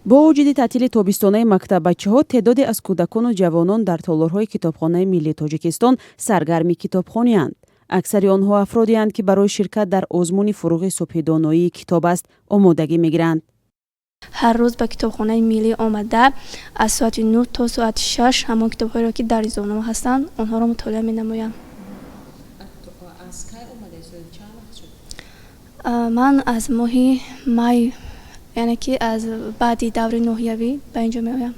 бо вуҷуди таътили тобистонаи мактаббачаҳо теъдоде аз кӯдакону ҷавонон дар толорҳои китобхонаи миллии Тоҷикистон саргарми китобхонианд. аксари онҳо афродеанд, ки барои ширкат дар озмуни фурӯғи субҳи доноии китоб аст омодагӣ мегиранд. ҳар рӯз ба китобхонаи миллӣ омада аз соати 9 то соати 6 ҳамон китобҳоеро ки дар изонамо ҳастанд онҳоро мутолиа менамоям. ман аз моҳи май, яъне ки аз баъди даври ноҳиявӣ ба инҷо меоям.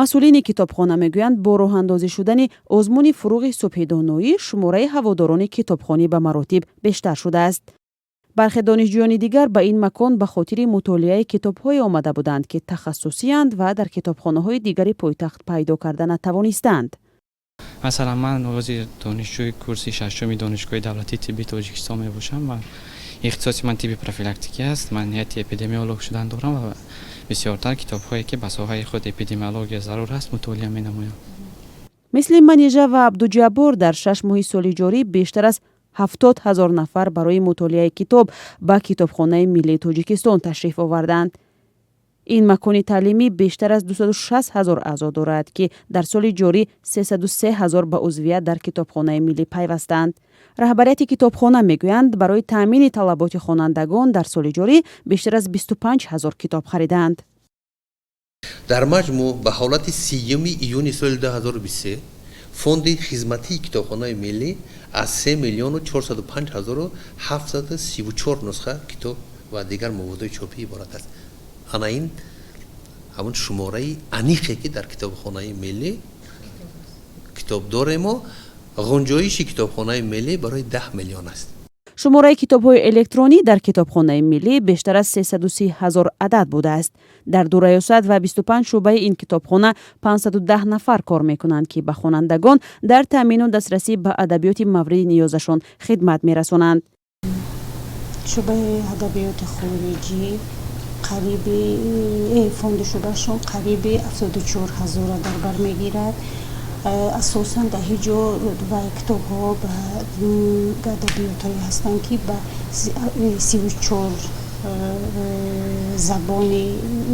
масъулини китобхона мегӯянд бо роҳандозӣ шудани озмуни фурӯғи субҳи доноӣ шумораи ҳаводорони китобхонӣ ба маротиб бештар шудааст. бархе донишҷӯёни дигар ба ин макон ба хотири мутолиаи китобҳое омада буданд, ки тахассусиянд ва дар китобхонаҳои дигари пойтахт пайдо карда натавонистанд. масалан ман ҳозир донишҷӯи курси шашуми донишгоҳи давлатии тибби тоҷикистон мебошам ва ихтисоси ман тибби профилактика аст. ман нияти эпидемиолог шудан дорам ва бисёртар китобҳое ки ба соҳаи худ эпидемиология зарур аст мутолиа менамоям. мисли манижа ва абдуҷаббор дар 6 моҳи соли ҷорӣ бештар аз 70 000 нафар барои мутолиаи китоб ба китобхонаи миллии Тоҷикистон ташриф оварданд. ин макони таълимӣ бештар аз 260 000 аъзо дорад, ки дар соли ҷорӣ 303 000 ба узвият дар китобхонаи миллӣ пайвастанд. раҳбарияти китобхона мегӯянд барои таъмини талаботи хонандагон дар соли ҷорӣ бештар аз 25 000 китоб хариданд. дар маҷмӯъ ба ҳолати 3 июни соли 2023 фонди хизматии китобхонаи миллӣ аз 3 405 734 нусха китоб ва дигар маводҳои чопӣ иборат аст. ана ин ҳамон шумораи аниқе ки дар китобхонаи миллӣ китоб доремо. ғунҷоиши китобхонаи миллӣ барои 10 миллион аст. шумораи китобҳои электронӣ дар китобхонаи миллӣ бештар аз 330 000 адад будааст. дар ду раёсат ва 25 шӯъбаи ин китобхона 510 нафар кор мекунанд, ки ба хонандагон дар таъмину дастрасӣ ба адабиёти мавриди ниёзашон хидмат мерасонанд. шӯъбаи адабиёти хориҷӣ қариби фонди шӯъбашон қариби 74 000 дар бар мегирад. асосан дар ҳиҷо ва китобҳо ба адабиётҳое ҳастанд ки ба 34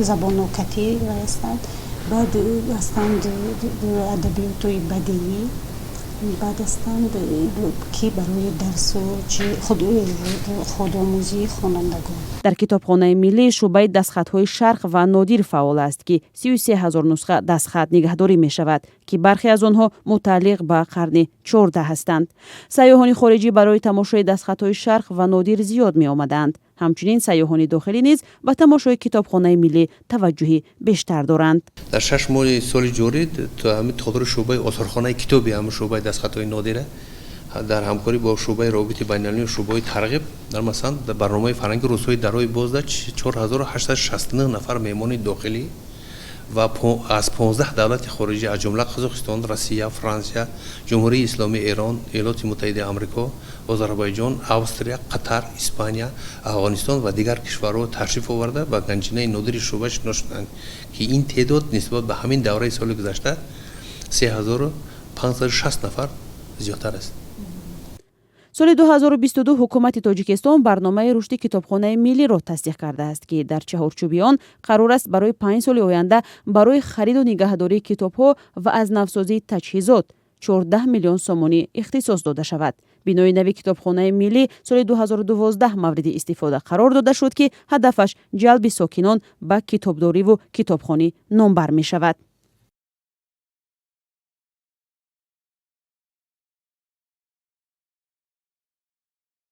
забонокатӣ ҳастанд. баъд ҳастанд адабиётҳои бадиӣ, баъд ҳастанд ки барои дарсу худомӯзии хонандагон. дар китобхонаи миллӣ шӯъбаи дастхатҳои шарқ ва нодир фаъол аст, ки 33 000 нусха дастхат нигаҳдорӣ мешавад, ки бархе аз онҳо мутааллиқ ба қарни 14 ҳастанд. сайёҳони хориҷӣ барои тамошои дастхатҳои шарқ ва нодир зиёд меомаданд. ҳамчунин сайёҳони дохилӣ низ ба тамошои китобхонаи миллӣ таваҷҷӯҳи бештар доранд. дар 6 моҳи соли ҷорӣ тодори шӯъбаи осорхонаи китоби ҳамн шӯъбаи дастхатҳои нодира дар ҳамкорӣ бо шӯъбаи робити байналмилалӣ ва шӯъбаи тарғиб дар масалан дар барномаи фарҳанги рӯзҳои дарои бозда 4869 нафар меҳмони дохилӣ ва аз 15 давлати хориҷӣ аз ҷумла Қозоқистон, Россия, Франсия, ҷумҳурии Исломии Эрон, Иёлоти Муттаҳидаи Амрико, Озарбойҷон, Австрия, Қатар, Испания, Афғонистон ва дигар кишварҳо ташриф оварда ба ганҷинаи нодири шӯъба шинос шуданд, ки ин теъдод нисбат ба ҳамин давраи соли гузашта 3560 нафар зиёдтар аст. соли 2022 ҳукумати Тоҷикистон барномаи рушди китобхонаи миллиро тасдиқ кардааст, ки дар чаҳорчӯби он қарор аст барои 5 соли оянда барои хариду нигаҳдории китобҳо ва аз навсозии таҷҳизот 14 миллион сомонӣ ихтисос дода шавад. бинои нави китобхонаи миллӣ соли 2012 мавриди истифода қарор дода шуд, ки ҳадафаш ҷалби сокинон ба китобдориву китобхонӣ номбар мешавад.